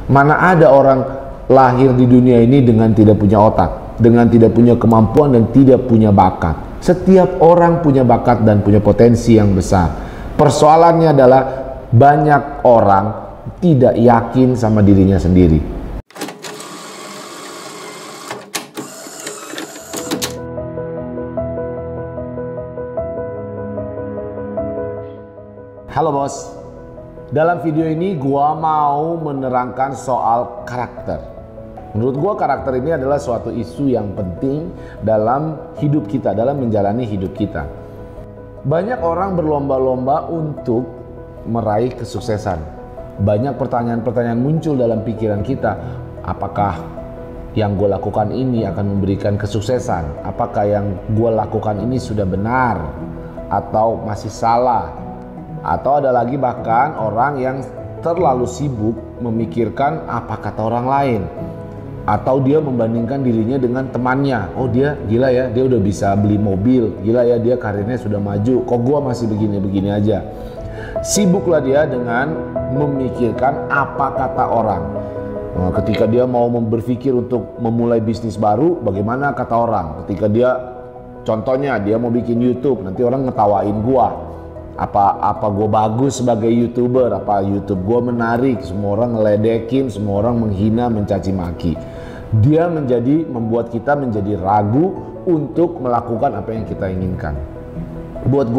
Mana ada orang lahir di dunia ini dengan tidak punya otak, dengan tidak punya kemampuan dan tidak punya bakat. Setiap orang punya bakat dan punya potensi yang besar. Persoalannya adalah banyak orang tidak yakin sama dirinya sendiri. Halo bos, dalam video ini gua mau menerangkan soal karakter. Menurut gua karakter ini adalah suatu isu yang penting dalam hidup kita, dalam menjalani hidup kita. Banyak orang berlomba-lomba untuk meraih kesuksesan. Banyak pertanyaan-pertanyaan muncul dalam pikiran kita. Apakah yang gue lakukan ini akan memberikan kesuksesan? Apakah yang gue lakukan ini sudah benar atau masih salah? Atau ada lagi bahkan orang yang terlalu sibuk memikirkan apa kata orang lain. Atau dia membandingkan dirinya dengan temannya. Oh dia gila ya, dia udah bisa beli mobil. Gila ya, dia karirnya sudah maju. Kok gua masih begini-begini aja. Sibuklah dia dengan memikirkan apa kata orang. Nah, ketika dia mau berpikir untuk memulai bisnis baru, bagaimana kata orang. Ketika dia, contohnya dia mau bikin YouTube, nanti orang ngetawain gua. Apa gue bagus sebagai YouTuber, apa YouTube gue menarik, semua orang ngeledekin, semua orang menghina, mencaci maki. Dia membuat kita menjadi ragu untuk melakukan apa yang kita inginkan. Buat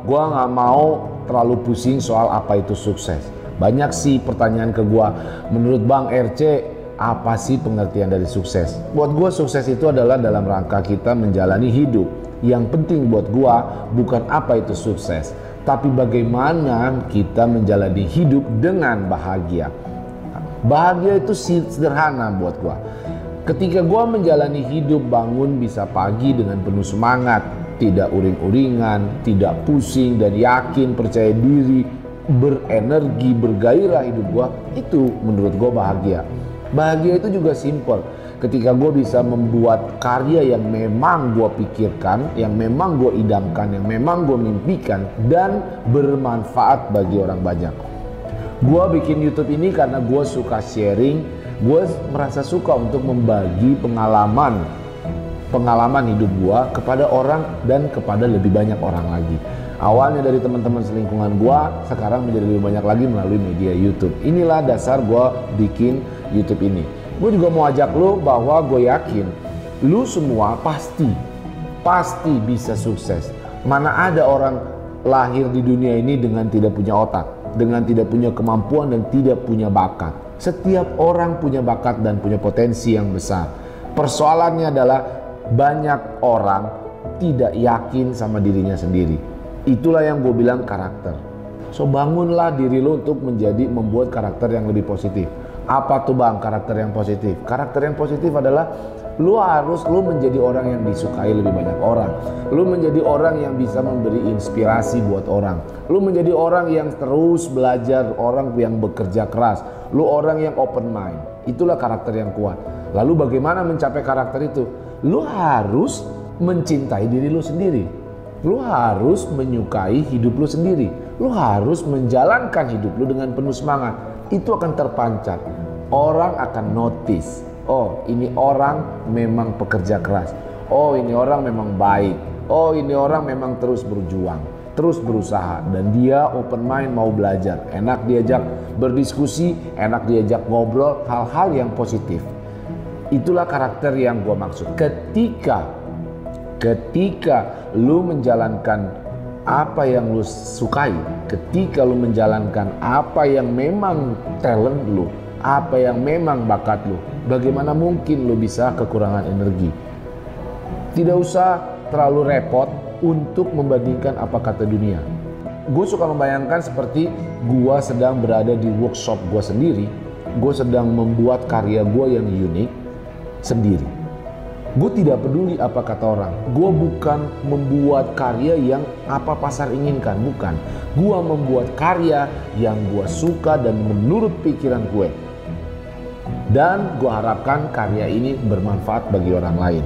gue nggak mau terlalu pusing soal apa itu sukses. Banyak sih pertanyaan ke gue, menurut Bang RC apa sih pengertian dari sukses? Buat gue sukses itu adalah dalam rangka kita menjalani hidup. Yang penting buat gue bukan apa itu sukses, tapi bagaimana kita menjalani hidup dengan bahagia. Bahagia itu sederhana buat gua. Ketika gua menjalani hidup, bangun bisa pagi dengan penuh semangat, tidak uring-uringan, tidak pusing dan yakin, percaya diri, berenergi, bergairah hidup gua, itu menurut gua bahagia. Bahagia itu juga simple. Ketika gue bisa membuat karya yang memang gue pikirkan, yang memang gue idamkan, yang memang gue mimpikan, dan bermanfaat bagi orang banyak. Gue bikin YouTube ini karena gue suka sharing, gue merasa suka untuk membagi pengalaman hidup gue kepada orang dan kepada lebih banyak orang lagi. Awalnya dari teman-teman selingkungan gue, sekarang menjadi lebih banyak lagi melalui media YouTube. Inilah dasar gue bikin YouTube ini. Gue juga mau ajak lo bahwa gue yakin lo semua pasti bisa sukses. Mana ada orang lahir di dunia ini dengan tidak punya otak, dengan tidak punya kemampuan dan tidak punya bakat. Setiap orang punya bakat dan punya potensi yang besar. Persoalannya adalah banyak orang tidak yakin sama dirinya sendiri. Itulah yang gue bilang karakter. So bangunlah diri lo untuk membuat karakter yang lebih positif. Apa tuh bang karakter yang positif? Karakter yang positif adalah lu menjadi orang yang disukai lebih banyak orang. Lu menjadi orang yang bisa memberi inspirasi buat orang. Lu menjadi orang yang terus belajar, orang yang bekerja keras. Lu orang yang open mind. Itulah karakter yang kuat. Lalu bagaimana mencapai karakter itu? Lu harus mencintai diri lu sendiri. Lu harus menyukai hidup lu sendiri. Lu harus menjalankan hidup lu dengan penuh semangat. Itu akan terpancar. Orang akan notice. Oh, ini orang memang pekerja keras. Oh, ini orang memang baik. Oh, ini orang memang terus berjuang, terus berusaha, dan dia open mind, mau belajar. Enak diajak berdiskusi, enak diajak ngobrol, hal-hal yang positif. Itulah karakter yang gue maksud. Ketika lu menjalankan apa yang lu sukai, ketika lu menjalankan apa yang memang talent lu, apa yang memang bakat lu, bagaimana mungkin lu bisa kekurangan energi? Tidak usah terlalu repot untuk membandingkan apa kata dunia. Gue suka membayangkan seperti gue sedang berada di workshop gue sendiri, gue sedang membuat karya gue yang unik sendiri. Gue tidak peduli apa kata orang. Gue bukan membuat karya yang apa pasar inginkan, bukan. Gue membuat karya yang gue suka dan menurut pikiran gue. Dan gue harapkan karya ini bermanfaat bagi orang lain.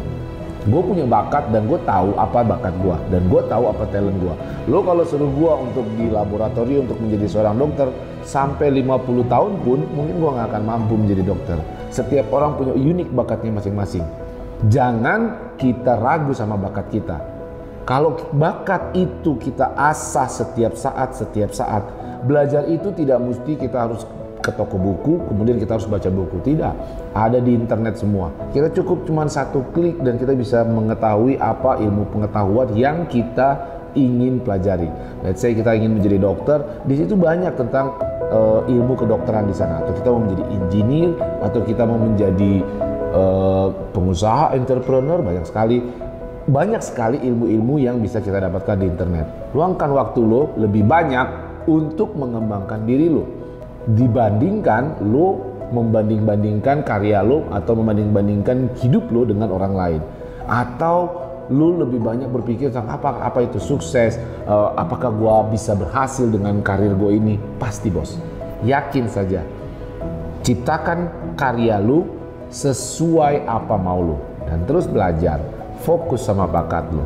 Gue punya bakat dan gue tahu apa bakat gue dan gue tahu apa talent gue. Lo kalau suruh gue untuk di laboratorium untuk menjadi seorang dokter sampai 50 tahun pun mungkin gue gak akan mampu menjadi dokter. Setiap orang punya unik bakatnya masing-masing. Jangan kita ragu sama bakat kita. Kalau bakat itu kita asah setiap saat, belajar itu tidak mesti kita harus ke toko buku, kemudian kita harus baca buku. Tidak, ada di internet semua. Kita cukup cuma satu klik dan kita bisa mengetahui apa ilmu pengetahuan yang kita ingin pelajari. Let's say kita ingin menjadi dokter, di situ banyak tentang ilmu kedokteran di sana. Atau kita mau menjadi engineer, atau kita mau menjadi pengusaha, entrepreneur, banyak sekali ilmu-ilmu yang bisa kita dapatkan di internet. Luangkan waktu lo lebih banyak untuk mengembangkan diri lo dibandingkan lo membanding-bandingkan karya lo atau membanding-bandingkan hidup lo dengan orang lain, atau lo lebih banyak berpikir tentang apa itu sukses, apakah gua bisa berhasil dengan karir gua ini. Pasti bos, yakin saja, ciptakan karya lo sesuai apa mau lo dan terus belajar, fokus sama bakat lo.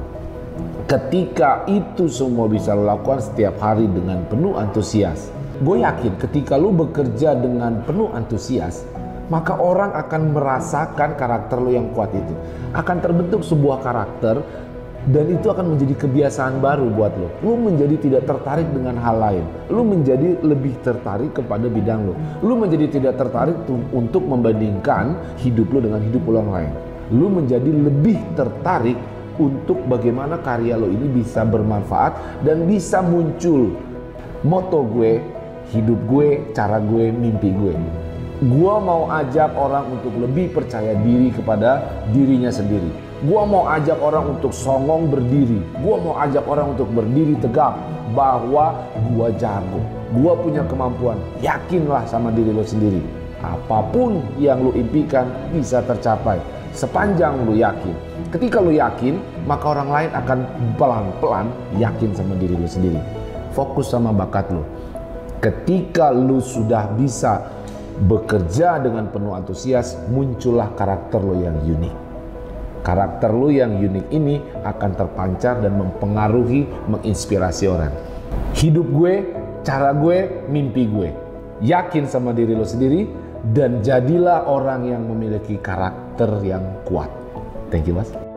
Ketika itu semua bisa lo lakukan setiap hari dengan penuh antusias, gue yakin ketika lo bekerja dengan penuh antusias, maka orang akan merasakan karakter lo yang kuat itu. Akan terbentuk sebuah karakter dan itu akan menjadi kebiasaan baru buat lo. Lo menjadi tidak tertarik dengan hal lain. Lo menjadi lebih tertarik kepada bidang lo. Lo menjadi tidak tertarik untuk membandingkan hidup lo dengan hidup orang lain. Lo menjadi lebih tertarik untuk bagaimana karya lo ini bisa bermanfaat dan bisa muncul. Moto gue, hidup gue, cara gue, mimpi gue. Gue mau ajak orang untuk lebih percaya diri kepada dirinya sendiri. Gue mau ajak orang untuk songong berdiri. Gue mau ajak orang untuk berdiri tegap bahwa gue jago. Gue punya kemampuan. Yakinlah sama diri lo sendiri. Apapun yang lo impikan bisa tercapai sepanjang lo yakin. Ketika lo yakin, maka orang lain akan pelan-pelan yakin sama diri lo sendiri. Fokus sama bakat lo. Ketika lu sudah bisa bekerja dengan penuh antusias, muncullah karakter lo yang unik. Karakter lo yang unik ini akan terpancar dan mempengaruhi, menginspirasi orang. Hidup gue, cara gue, mimpi gue. Yakin sama diri lo sendiri dan jadilah orang yang memiliki karakter yang kuat. Thank you, Mas.